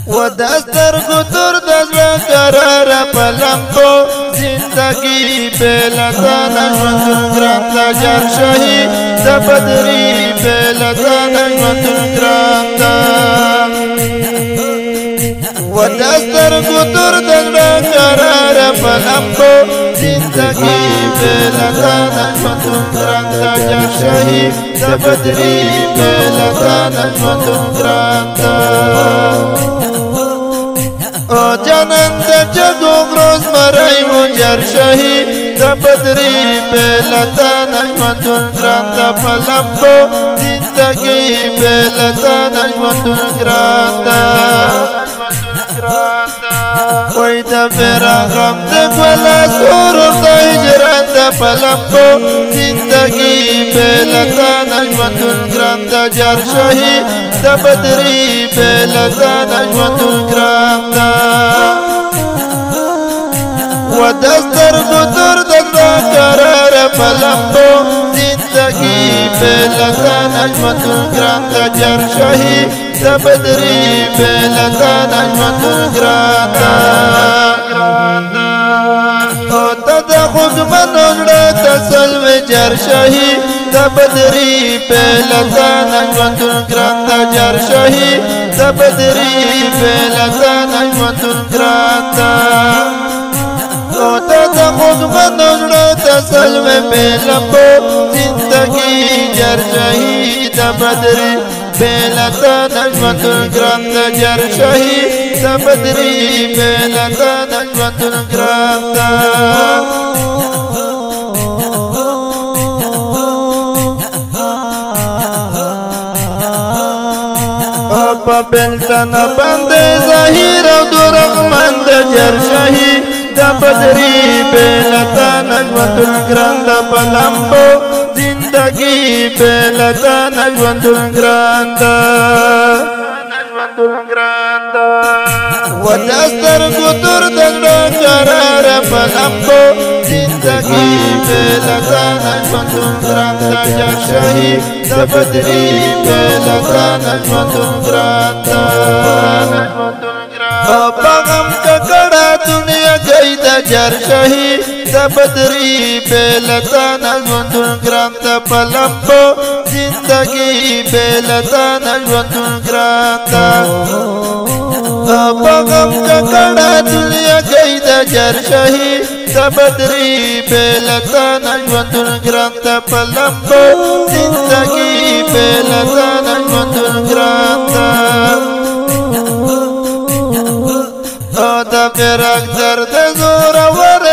ودستر قطر دزلا قرار پلمبو زندگی بیلتا نجمتون گرانتا جر شهید دبدری بیلتا نجمتون گرانتا ودستر قطر دزلا قرار پلمبو زندگی بیلتا نجمتون گرانتا جر شهید دبدری بیلتا نجمتون گرانتا او جانان د جگو روز مرای مجر شهید د بدری بلتا نجمتون گرانتا پلمبو زندگی بلتا نجمتون گرانتا وای د برا غم د بلا سرور د هجران د پلمبو زندگی بلتا نجمتون گرانتا جر شهید د بدری بلتا نجمتون گرانتا ودستر قطر دزلا قرار پلمبو زندگی بلتا نجمتون گرانتا جر شهید د بدری بلتا نجمتون گرانتا او تد خود منوڑا تسلم جر شهید د بدری بلتا نجمتون گرانتا جر شهید د بدری بلتا نجمتون گرانتا او تد خود منوڑا تسلم پلمبو زندگی جر شهید د بدری بلتا نجمتون گرانتا جر شهید د بدری بلتا نجمتون گرانتا پا بلتن بند ظاهر و درخمند جر شهید د بدری بلتا نجمتون گرانتا پلمبو زندگی بلتا نجمتون گرانتا ودستر قطر دزلا قرار پلمبو زندگی بلتا نجمتون گرانتا جر شهید د بدری بلتا نجمتون گرانتا پاغم ککڑا دنیا گئی د جر شهید د بدری بلتا نجمتون گرانتا پلمبو زندگی بلتا نجمتون گرانتا پاغم ککڑا دنیا گئی د جر شهید د بدری بلتا نجمتون گرانتا پلمبو زندگی بلتا نجمتون گرانتا او د فراق درد زور ور